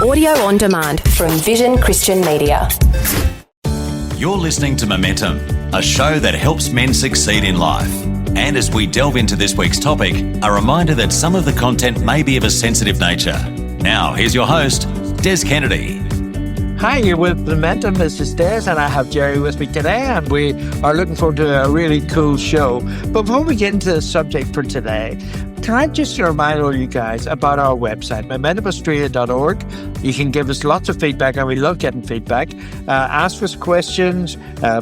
Audio on demand from Vision Christian Media. You're listening to Momentum, a show that helps men succeed in life. And as we delve into this week's topic, a reminder that some of the content may be of a sensitive nature. Now, here's your host, Des Kennedy. Hi, you're with Momentum. This is Des, and I have Jerry with me today, and we are looking forward to a really cool show. But before we get into the subject for today, can I just remind all you guys about our website, momentumaustralia.org. You can give us lots of feedback, and we love getting feedback. Ask us questions,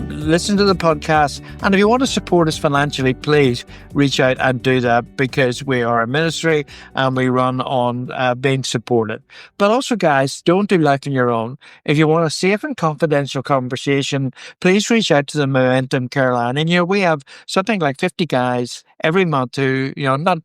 listen to the podcast, and if you want to support us financially, please reach out and do that, because we are a ministry and we run on being supported. But also, guys, don't do life on your own. If you want a safe and confidential conversation, please reach out to the Momentum Care Line. And, we have something like 50 guys every month who, not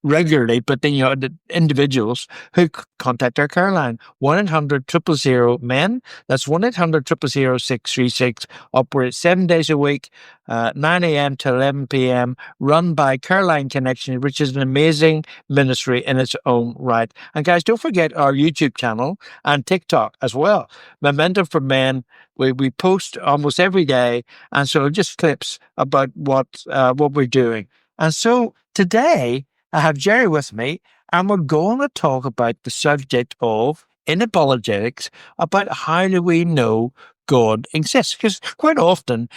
regularly, but the individuals who contact our care line. 1-800-000-MEN. That's 1-800-000-636. Operates 7 days a week, 9 a.m. to 11 p.m. Run by Careline Connection, which is an amazing ministry in its own right. And guys, don't forget our YouTube channel and TikTok as well. Momentum for Men. We post almost every day, and so just clips about what we're doing. And so today I have Jerry with me, and we're going to talk about the subject of, in apologetics, about how do we know God exists? Because quite often,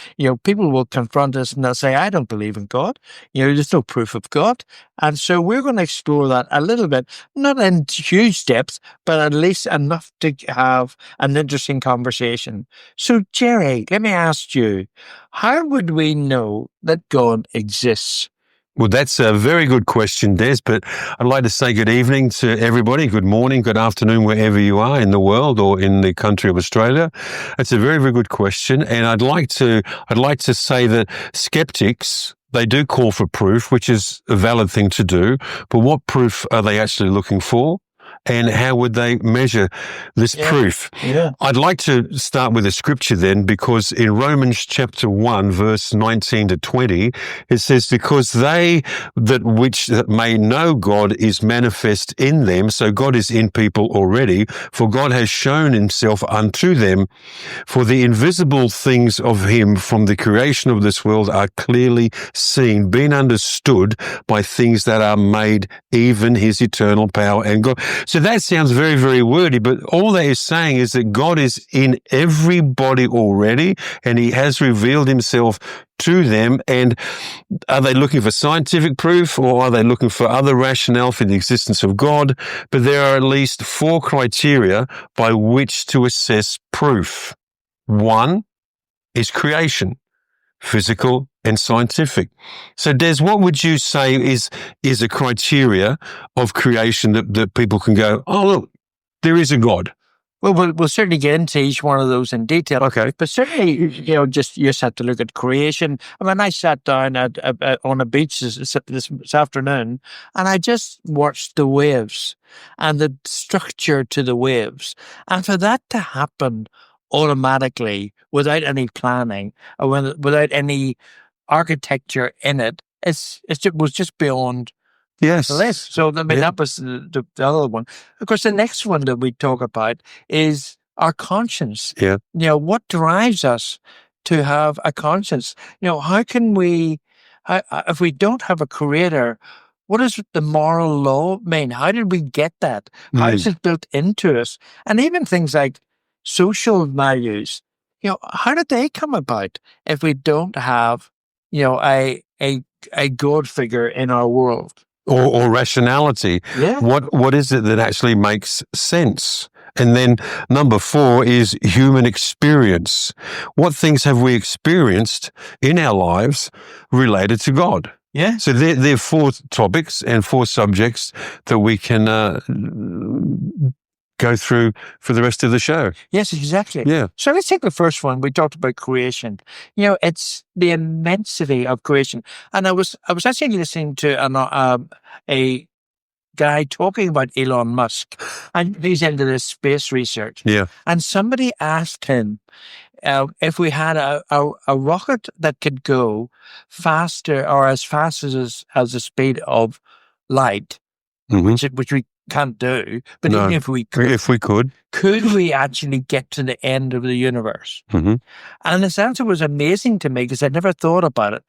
people will confront us and they'll say, I don't believe in God. There's no proof of God. And so we're going to explore that a little bit, not in huge depth, but at least enough to have an interesting conversation. So, Jerry, let me ask you, how would we know that God exists? Well, that's a very good question, Des, but I'd like to say good evening to everybody, good morning, good afternoon, wherever you are in the world or in the country of Australia. It's a very, very good question. And I'd like to say that skeptics, they do call for proof, which is a valid thing to do. But what proof are they actually looking for? And how would they measure this proof? Yeah. I'd like to start with a scripture then, because in Romans chapter 1, verse 19 to 20, it says, because they that may know God is manifest in them. So God is in people already, for God has shown himself unto them. For the invisible things of him from the creation of this world are clearly seen, being understood by things that are made, even his eternal power and God. So that sounds very, very wordy, but all that is saying is that God is in everybody already, and he has revealed himself to them. And are they looking for scientific proof, or are they looking for other rationale for the existence of God? But there are at least 4 criteria by which to assess proof. 1 is creation, physical and scientific. So, Des, what would you say is a criteria of creation that people can go, oh, look, there is a God? Well, we'll certainly get into each one of those in detail. Okay. But certainly, you just have to look at creation. I mean, I sat down on a beach this afternoon, and I just watched the waves and the structure to the waves. And for that to happen automatically, without any planning, or without any architecture in it, it was just beyond Yes. belief. So, I mean, that was the other one. Of course, the next one that we talk about is our conscience. Yeah. What drives us to have a conscience? How can we, if we don't have a creator, what does the moral law mean? How did we get that? How is it built into us? And even things like social values, how did they come about if we don't have, a God figure in our world? Or rationality. Yeah. What is it that actually makes sense? And then number 4 is human experience. What things have we experienced in our lives related to God? Yeah. So there are 4 topics and 4 subjects that we can go through for the rest of the show. Yes, exactly. Yeah. So let's take the first one. We talked about creation. It's the immensity of creation. And I was actually listening to a guy talking about Elon Musk, and he's into this space research. Yeah. And somebody asked him if we had a rocket that could go faster or as fast as the speed of light, Mm-hmm. which we can't do. But No. even if we could, If we could. we actually get to the end of the universe? Mhm. And this answer was amazing to me because I never thought about it.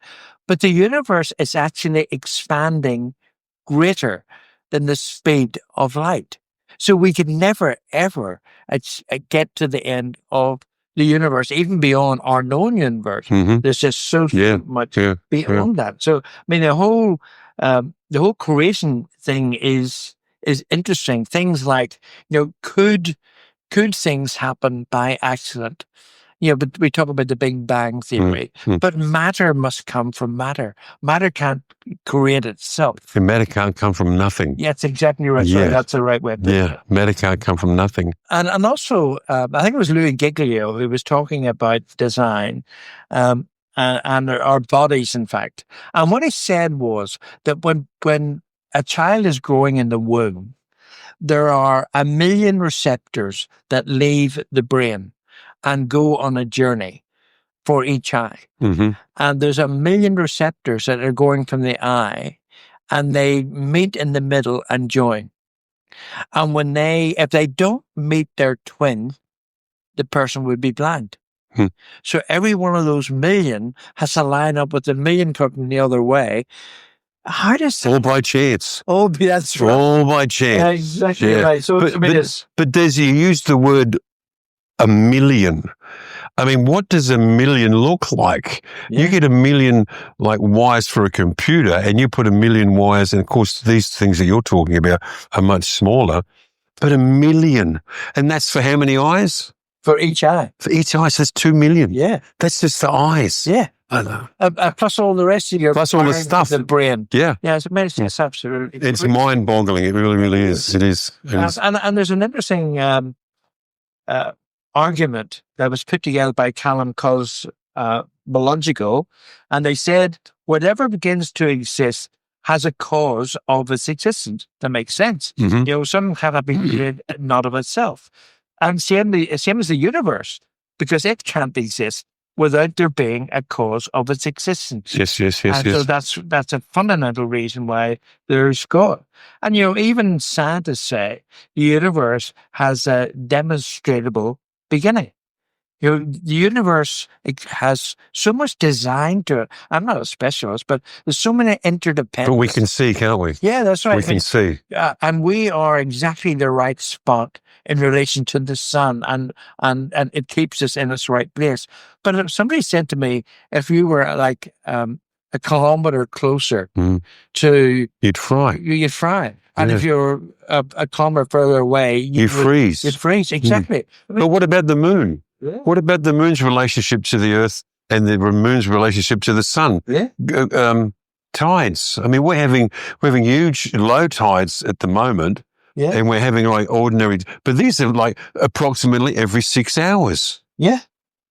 But the universe is actually expanding greater than the speed of light. So we could never, ever get to the end of the universe, even beyond our known universe. Mhm. There's just so Yeah, much yeah, beyond that. So, I mean, the whole creation thing is interesting. Things like, could things happen by accident? But we talk about the Big Bang Theory, but matter must come from matter. Matter can't create itself. And matter can't come from nothing. Yeah, that's exactly right. Yeah. So that's the right way of putting it. Matter can't come from nothing. And also, I think it was Louis Giglio who was talking about design and our bodies, in fact. And what he said was that when a child is growing in the womb, there are 1 million receptors that leave the brain and go on a journey for each eye. Mm-hmm. And there's 1 million receptors that are going from the eye, and they meet in the middle and join. And if they don't meet their twin, the person would be blind. So every one of those 1 million has to line up with 1 million coming the other way. How does All by chance. Oh, that's right. All by chance. Yeah, exactly right. So but Des, you used the word 1 million. I mean, what does 1 million look like? Yeah. You get 1 million like wires for a computer, and you put 1 million wires, and of course these things that you're talking about are much smaller, but 1 million. And that's for how many eyes? For each eye. For each eye, so that's 2 million. Yeah. That's just the eyes. Yeah. I know. Plus all the rest of your Plus all the stuff. The brain. Yeah. Yeah, it's absolutely. It's mind-boggling. It really, really is. It is. And there's an interesting argument that was put together by Callum Cos Biological, and they said whatever begins to exist has a cause of its existence. That makes sense. Mm-hmm. Something cannot be created not of itself. And same as the universe, because it can't exist without there being a cause of its existence. Yes. So that's a fundamental reason why there's God. And even scientists say the universe has a demonstrable beginning. The universe, it has so much design to it. I'm not a specialist, but there's so many interdependencies. But we can see, can't we? Yeah, that's right. We can see. And we are exactly the right spot in relation to the sun, and it keeps us in its right place. But if somebody said to me, if you were like a kilometer closer to... You'd fry. You'd fry. And if you're a kilometer further away... You'd freeze. You'd freeze, exactly. But what about the moon? Yeah. What about the moon's relationship to the earth and the moon's relationship to the sun? Yeah. Tides. I mean, we're having huge low tides at the moment. Yeah. And we're having like ordinary, but these are like approximately every 6 hours. Yeah.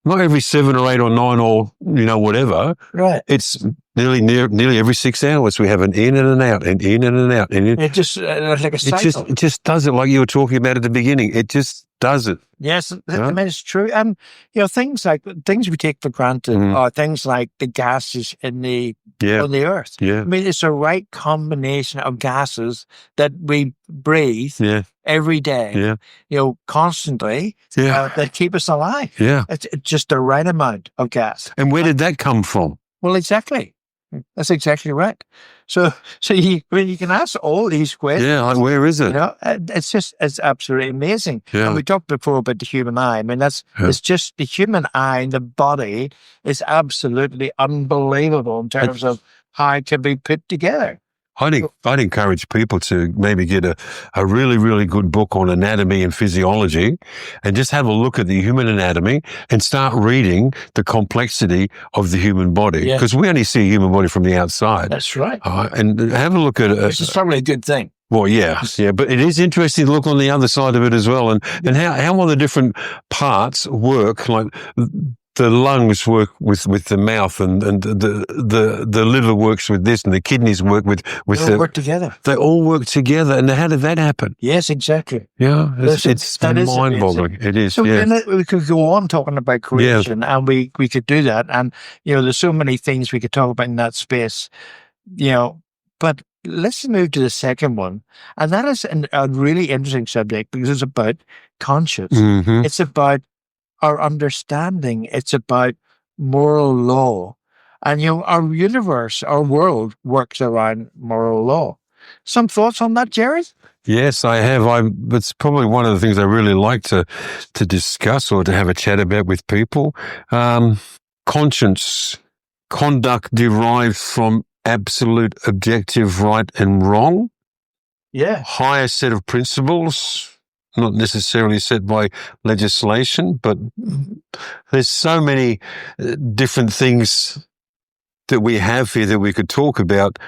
Not every 7 or 8 or 9 or, whatever. Right. It's nearly every 6 hours. We have an in and an out, and in and an out. And it just like a cycle. It just does it like you were talking about at the beginning. It just does it. Yes, I mean, it's true. Things we take for granted are things like the gases on the earth. Yeah. I mean, it's the right combination of gases that we breathe every day, constantly, that keep us alive. Yeah. It's just the right amount of gas. And where did that come from? Well, exactly. That's exactly right. So you can ask all these questions. Yeah, like where is it? It's absolutely amazing. Yeah. And we talked before about the human eye. I mean, it's just the human eye and the body is absolutely unbelievable in terms of how it can be put together. I'd encourage people to maybe get a really, really good book on anatomy and physiology and just have a look at the human anatomy and start reading the complexity of the human body. Because we only see a human body from the outside. That's right. And have a look at it. Which is probably a good thing. Well, yeah, but it is interesting to look on the other side of it as well, and how all the different parts work, like the lungs work with the mouth, and the liver works with this, and the kidneys work with they all work together. They all work together, and how did that happen? Yes, exactly. Yeah, it's mind-boggling. It is. So we could go on talking about creation, and we could do that, and there's so many things we could talk about in that space, but let's move to the second one. And that is a really interesting subject because it's about conscience. Mhm. It's about our understanding. It's about moral law. And, our universe, our world works around moral law. Some thoughts on that, Jared? Yes, I have. It's probably one of the things I really like to discuss or to have a chat about with people. Conscience, conduct derived from absolute objective right and wrong. Yeah. Higher set of principles, not necessarily set by legislation, but there's so many different things that we have here that we could talk about.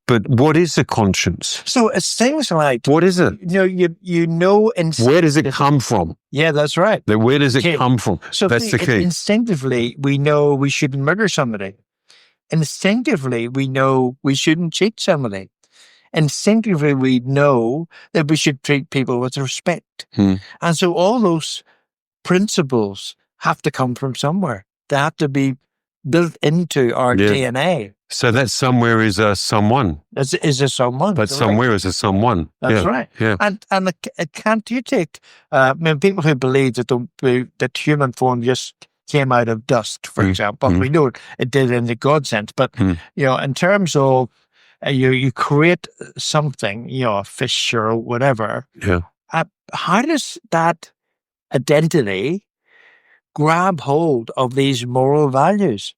But what is a conscience? So it's things like, What is it? Where does it come from? Yeah, that's right. Where does it Okay. come from? So That's the key. instinctively, we know we shouldn't murder somebody. Instinctively, we know we shouldn't cheat somebody. Instinctively, we know that we should treat people with respect. Hmm. And so all those principles have to come from somewhere. They have to be built into our Yeah. DNA. So that somewhere is a someone. Is there someone? But correct? somewhere is a someone. That's Yeah. right. Yeah. And can't you take people who believe that human form just came out of dust, for example? We know it did in the God sense, but in terms of you create something, a fish or whatever. Yeah. How does that identity grab hold of these moral values?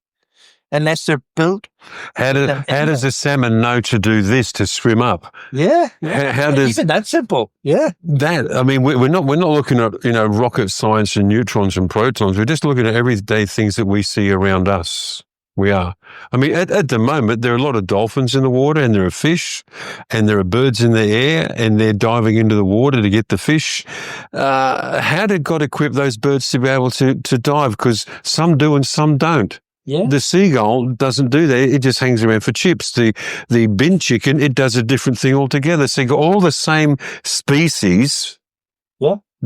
Unless they're built. How does a salmon know to do this to swim up? Yeah. How does Even that simple? Yeah. that? I mean, we're not looking at rocket science and neutrons and protons. We're just looking at everyday things that we see around us. We are. I mean, at the moment, there are a lot of dolphins in the water, and there are fish, and there are birds in the air, and they're diving into the water to get the fish. How did God equip those birds to be able to dive? Because some do and some don't. Yeah. The seagull doesn't do that. It just hangs around for chips. The bin chicken, it does a different thing altogether. So you got all the same species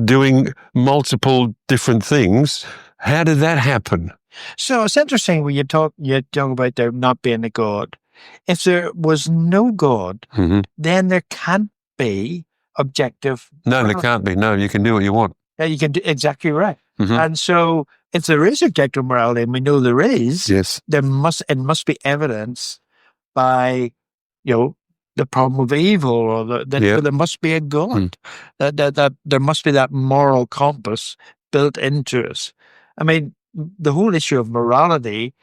doing multiple different things. How did that happen? So it's interesting when you talk about there not being a God. If there was no God, then there can't be objective. No, there can't be. No, you can do what you want. Yeah, you can do exactly right. Mm-hmm. And so if there is objective morality, and we know there is, Yes. it must be evidenced by, the problem of evil, or there must be a God. That there must be that moral compass built into us. I mean, the whole issue of morality,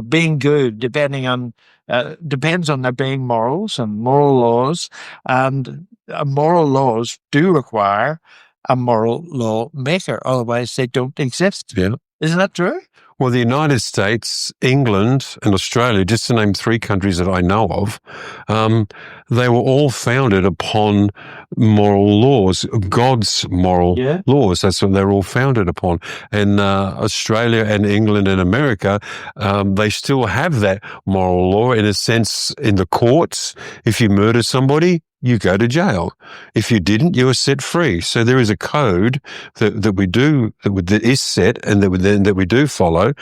being good, depends on there being morals and moral laws, and moral laws do require a moral law maker. Otherwise, they don't exist. Yeah. Isn't that true? Well, the United States, England, and Australia, just to name three countries that I know of, they were all founded upon moral laws, God's moral laws. That's what they're all founded upon. And Australia and England and America, they still have that moral law in a sense in the courts. If you murder somebody, you go to jail. If you didn't, you were set free. So there is a code that we do, that is set and that we do follow.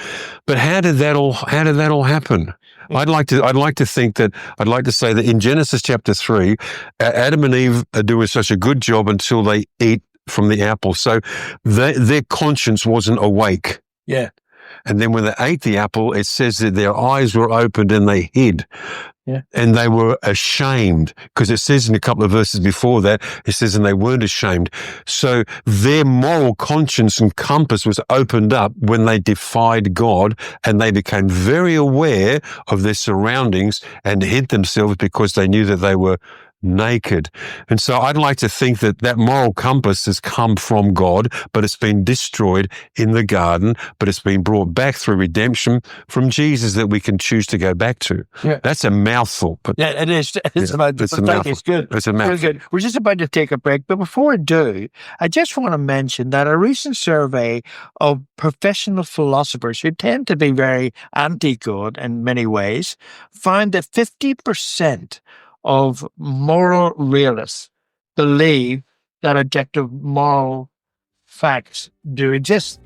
But how did that all happen? I'd like to say that in Genesis chapter 3, Adam and Eve are doing such a good job until they eat from the apple. So their conscience wasn't awake. Yeah. And then when they ate the apple, it says that their eyes were opened and they hid. Yeah. And they were ashamed, because it says in a couple of verses before that, it says, and they weren't ashamed. So their moral conscience and compass was opened up when they defied God, and they became very aware of their surroundings and hid themselves because they knew that they were naked. And so I'd like to think that moral compass has come from God, but it's been destroyed in the garden, but it's been brought back through redemption from Jesus that we can choose to go back to. Yeah. That's a mouthful. But yeah, it is. It's a mouthful. It's good. It's a mouthful. Very good. We're just about to take a break, but before I do, I just want to mention that a recent survey of professional philosophers who tend to be very anti-God in many ways found that 50% of moral realists believe that objective moral facts do exist.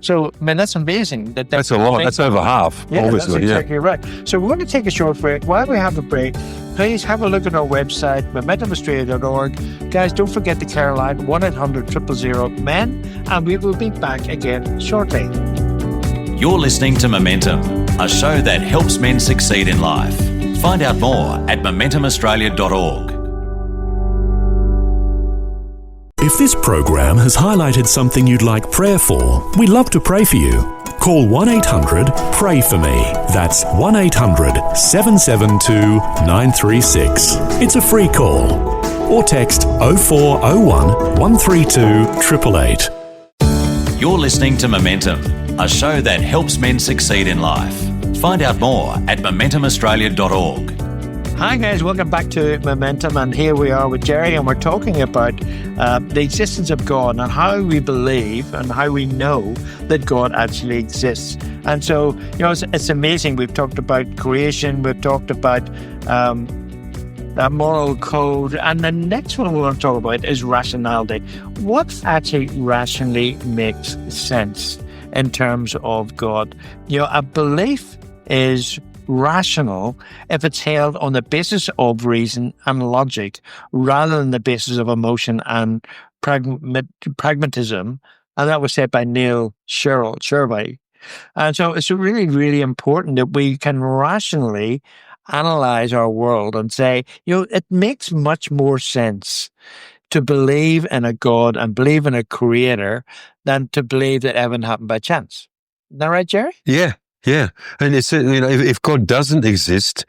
So, I mean, that's amazing. That's a lot. That's over half, Yeah, obviously. that's exactly right. So we're going to take a short break. While we have a break, please have a look at our website, momentumaustralia.org. Guys, don't forget the care line, 1-800-000-MEN, and we will be back again shortly. You're listening to Momentum, a show that helps men succeed in life. Find out more at momentumaustralia.org. If this program has highlighted something you'd like prayer for, we'd love to pray for you. Call 1-800-PRAY-FOR-ME. That's 1-800-772-936. It's a free call. Or text 0401 132 888. You're listening to Momentum, a show that helps men succeed in life. Find out more at momentumaustralia.org. Hi guys, welcome back to Momentum, and here we are with Jerry, and we're talking about the existence of God and how we believe and how we know that God actually exists. And so, it's amazing. We've talked about creation, we've talked about a moral code, and the next one we want to talk about is rationality. What actually rationally makes sense in terms of God? A belief is rational if it's held on the basis of reason and logic rather than the basis of emotion and pragmatism. And that was said by Neil Sherway. And so it's really, really important that we can rationally analyze our world and say, it makes much more sense to believe in a God and believe in a creator than to believe that everything happened by chance. Isn't that right, Jerry? Yeah. Yeah. And it's, if God doesn't exist,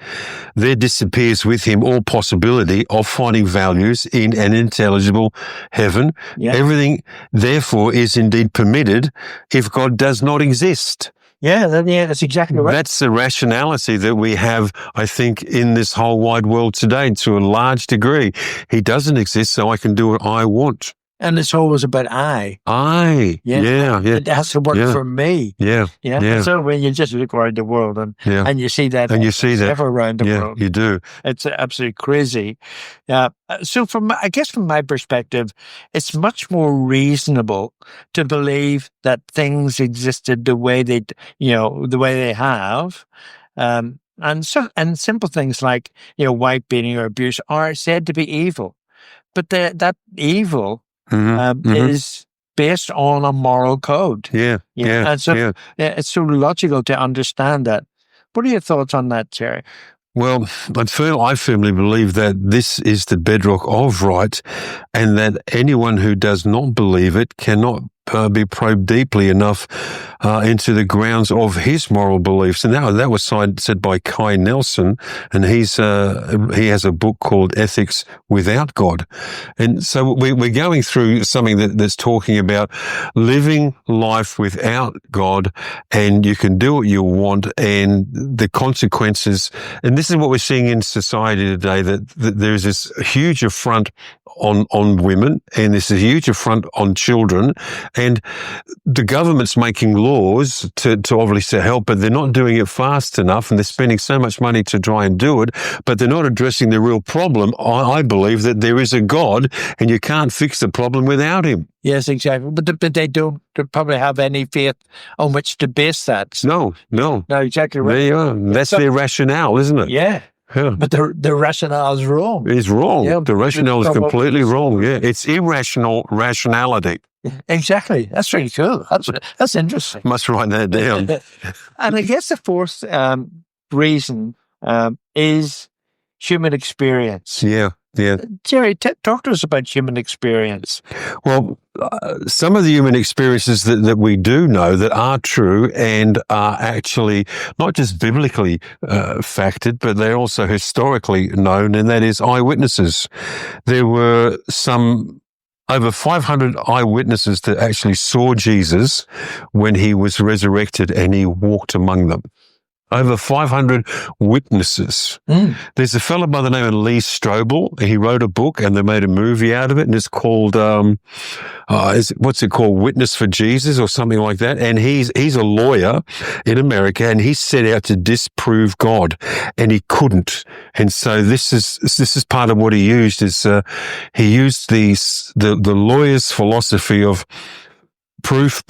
there disappears with him all possibility of finding values in an intelligible heaven. Yeah. Everything, therefore, is indeed permitted if God does not exist. Yeah, that's exactly right. That's the rationality that we have, I think, in this whole wide world today to a large degree. He doesn't exist, so I can do what I want. And it's always about I. Yeah. It has to work for me. Yeah. So when you just look around the world and you see that, around the world, you do. It's absolutely crazy. So from my perspective, it's much more reasonable to believe that things existed the way they have. And simple things like wife beating or abuse are said to be evil, but that evil is based on a moral code. Yeah. And so it's so logical to understand that. What are your thoughts on that, Terry? Well, I firmly believe that this is the bedrock of right, and that anyone who does not believe it cannot be probed deeply enough into the grounds of his moral beliefs. And that was said by Kai Nelson, and he has a book called Ethics Without God. And so we're going through something that's talking about living life without God, and you can do what you want, and the consequences. And this is what we're seeing in society today, that there's this huge affront on women, and there's a huge affront on children. And the government's making laws to obviously help, but they're not doing it fast enough, and they're spending so much money to try and do it, but they're not addressing the real problem. I believe that there is a God, and you can't fix the problem without him. Yes, exactly. But they don't probably have any faith on which to base that. No, exactly right. There you are. That's their rationale, isn't it? Yeah. But the rationale is wrong. It's wrong. Yeah, the rationale is completely wrong. Yeah, it's irrational rationality. Exactly. That's really cool. That's interesting. Must write that down. And I guess the fourth reason is human experience. Yeah. Jerry, talk to us about human experience. Well, some of the human experiences that we do know that are true and are actually not just biblically factored, but they're also historically known, and that is eyewitnesses. There were over 500 eyewitnesses that actually saw Jesus when he was resurrected and he walked among them. Over 500 witnesses. There's a fellow by the name of Lee Strobel. He wrote a book and they made a movie out of it, and it's called, what's it called? Witness for Jesus or something like that. And he's a lawyer in America, and he set out to disprove God, and he couldn't. And so this is part of what he used is he used the lawyer's philosophy of proof.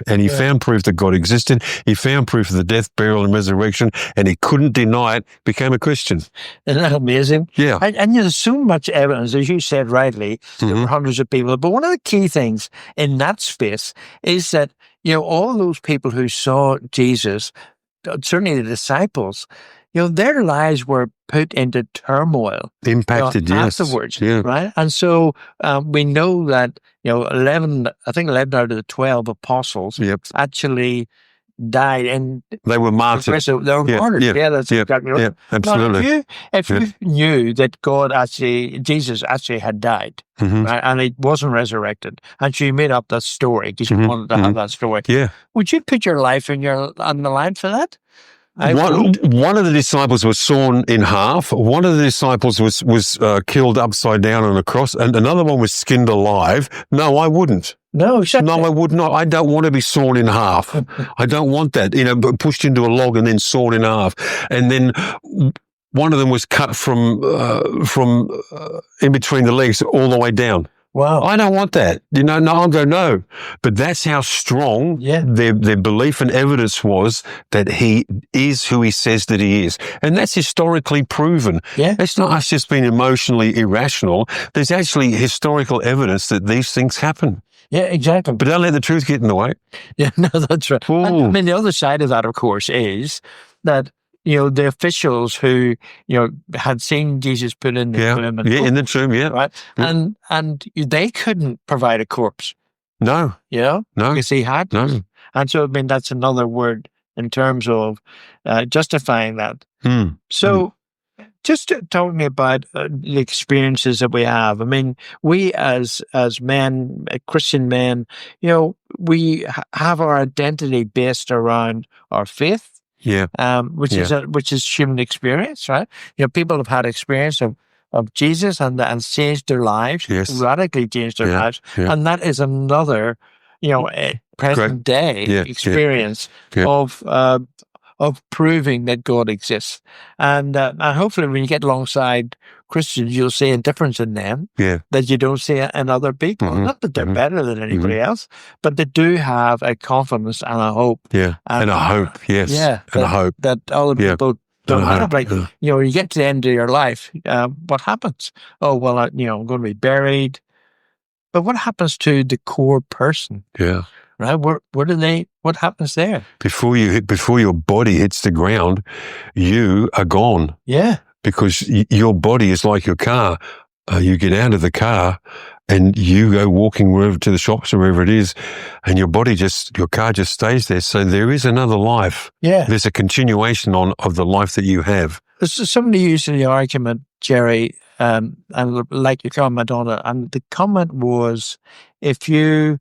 And he found proof that God existed. He found proof of the death, burial, and resurrection, and he couldn't deny it, became a Christian. Isn't that amazing? Yeah. And there's so much evidence, as you said rightly, there were hundreds of people. But one of the key things in that space is that, all those people who saw Jesus, certainly the disciples, their lives were put into turmoil. Impacted, yes. Afterwards, Yeah. right? And so we know that, 11 out of the 12 apostles Yep. actually died, and They were martyred. they were martyred. Yeah, that's exactly right. Yeah, absolutely. Now, if you knew that Jesus actually had died, right, and he wasn't resurrected, and so you made up that story because you wanted to have that story, Yeah. would you put your life on the line for that? One of the disciples was sawn in half. One of the disciples was killed upside down on a cross, and another one was skinned alive. No, I wouldn't. No, exactly. No, I would not. I don't want to be sawn in half. I don't want that. But pushed into a log and then sawn in half, and then one of them was cut from in between the legs all the way down. Wow. I don't want that. No, I'll go no. But that's how strong their belief and evidence was that he is who he says that he is. And that's historically proven. Yeah. It's not us just being emotionally irrational. There's actually historical evidence that these things happen. Yeah, exactly. But don't let the truth get in the way. Yeah, no, that's right. And, the other side of that, of course, is that the officials who, had seen Jesus put in the tomb. In the tomb, right? And they couldn't provide a corpse. No. No. Because he had. No. And so, that's another word in terms of justifying that. So, just talk to me about the experiences that we have. We as men, Christian men, we have our identity based around our faith. Yeah. Which is human experience, right? People have had experience of Jesus and changed their lives, radically changed their lives, and that is another, present day experience of proving that God exists, and hopefully when you get alongside Christians, you'll see a difference in them that you don't see in other people. Not that they're better than anybody else, but they do have a confidence and a hope. Yeah, and a hope, yes. Yeah, and a hope. That other people don't have. Like, you get to the end of your life, what happens? Oh, well, I'm going to be buried. But what happens to the core person? Yeah. Right? What happens there? Before your body hits the ground, you are gone. Yeah. Because your body is like your car. You get out of the car and you go walking wherever to the shops or wherever it is, and your car just stays there. So there is another life. Yeah. There's a continuation of the life that you have. Somebody used the argument, Jerry, and I'd like your comment on it. And the comment was, if you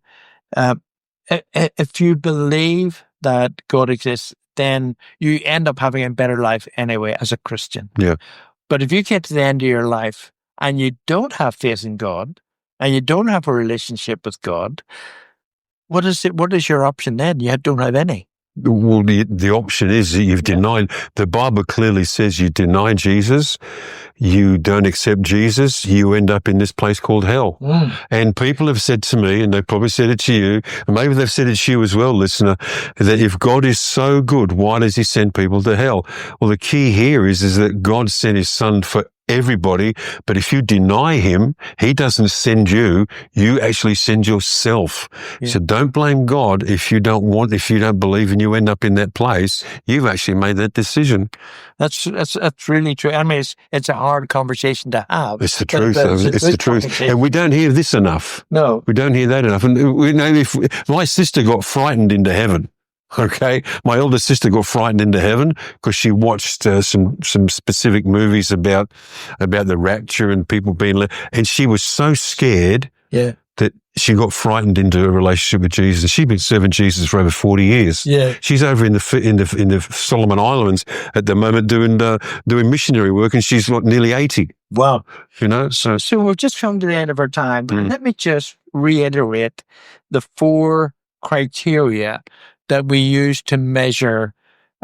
believe that God exists, then you end up having a better life anyway as a Christian. Yeah. But if you get to the end of your life and you don't have faith in God and you don't have a relationship with God, what is your option then? You don't have any. Well, the option is that you've denied. The Bible clearly says you deny Jesus, you don't accept Jesus, you end up in this place called hell. And people have said to me, and they've probably said it to you, and maybe they've said it to you as well, listener, that if God is so good, why does he send people to hell? Well, the key here is that God sent his son for everybody, but if you deny him, he doesn't send you, you actually send yourself. So don't blame God if you don't believe and you end up in that place. You've actually made that decision. That's really true. It's a hard conversation to have. It's the truth. It's the truth. And we don't hear this enough. No. We don't hear that enough. And we know if my sister got frightened into heaven. Okay, my older sister got frightened into heaven because she watched some specific movies about the rapture and people being and she was so scared that she got frightened into a relationship with Jesus. She'd been serving Jesus for over 40 years. Yeah, she's over in the Solomon Islands at the moment doing missionary work, and she's nearly 80. Wow, So we've just come to the end of our time. But let me just reiterate the 4 criteria that we use to measure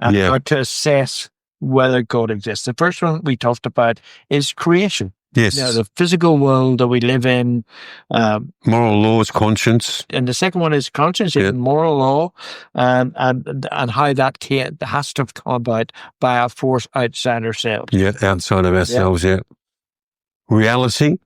or to assess whether God exists. The first one we talked about is creation. Yes. the physical world that we live in. Moral laws, conscience. And the second one is conscience, Yeah. moral law, and how that has to come about by a force outside ourselves. Yeah, outside of ourselves, yeah. Reality.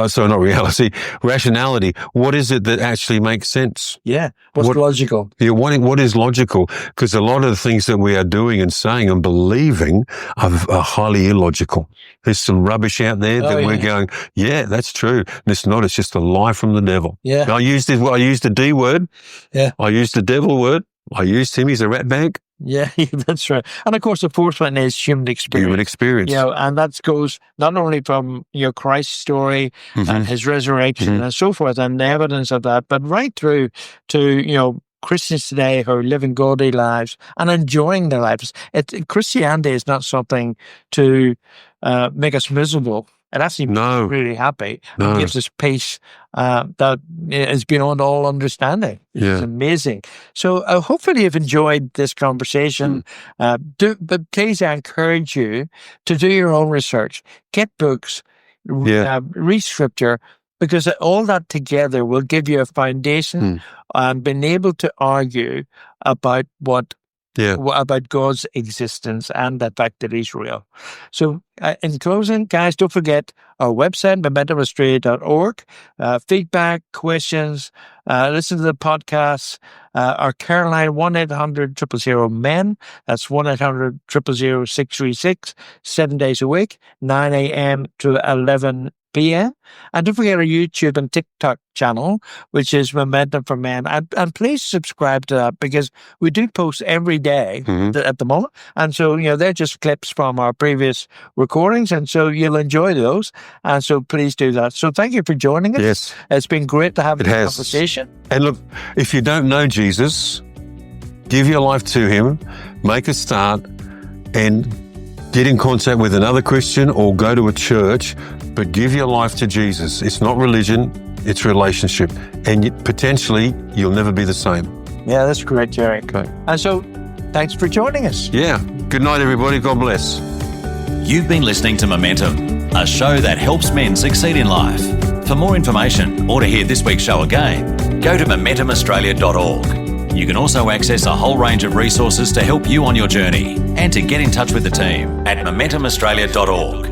Sorry, not reality. Rationality. What is it that actually makes sense? Yeah. What's What- logical? Yeah, what is logical? Because a lot of the things that we are doing and saying and believing are highly illogical. There's some rubbish out there that we're going, yeah, that's true. And it's not. It's just a lie from the devil. Yeah. I used the D word. Yeah. I used the devil word. I used him. He's a rat bag. Yeah, that's right. And of course, the fourth one is human experience. Human experience. And that goes not only from Christ's story and his resurrection and so forth, and the evidence of that, but right through to Christians today who are living godly lives and enjoying their lives. Christianity is not something to make us miserable. It actually makes us really happy. No. It gives us peace that is beyond all understanding. Yeah. It's amazing. So hopefully you've enjoyed this conversation. But please, I encourage you to do your own research. Get books, read scripture, because all that together will give you a foundation and being able to argue about about God's existence and the fact that He's real. So in closing, guys, don't forget our website, momentumaustralia.org. Feedback, questions, listen to the podcasts. Our care line, 1-800-000-MEN. That's 1-800-000-636, 7 days a week, 9 a.m. to 11 p.m. And don't forget our YouTube and TikTok channel, which is Momentum for Men. And please subscribe to that, because we do post every day at the moment. And so, they're just clips from our previous recordings. And so you'll enjoy those. And so please do that. So thank you for joining us. Yes. It's been great to have this has. conversation. And look, if you don't know Jesus, give your life to Him, make a start, and get in contact with another Christian or go to a church, but give your life to Jesus. It's not religion, it's relationship. And potentially, you'll never be the same. Yeah, that's great, Jerry. Okay. And so, thanks for joining us. Yeah. Good night, everybody. God bless. You've been listening to Momentum, a show that helps men succeed in life. For more information or to hear this week's show again, go to momentumaustralia.org. You can also access a whole range of resources to help you on your journey and to get in touch with the team at momentumaustralia.org.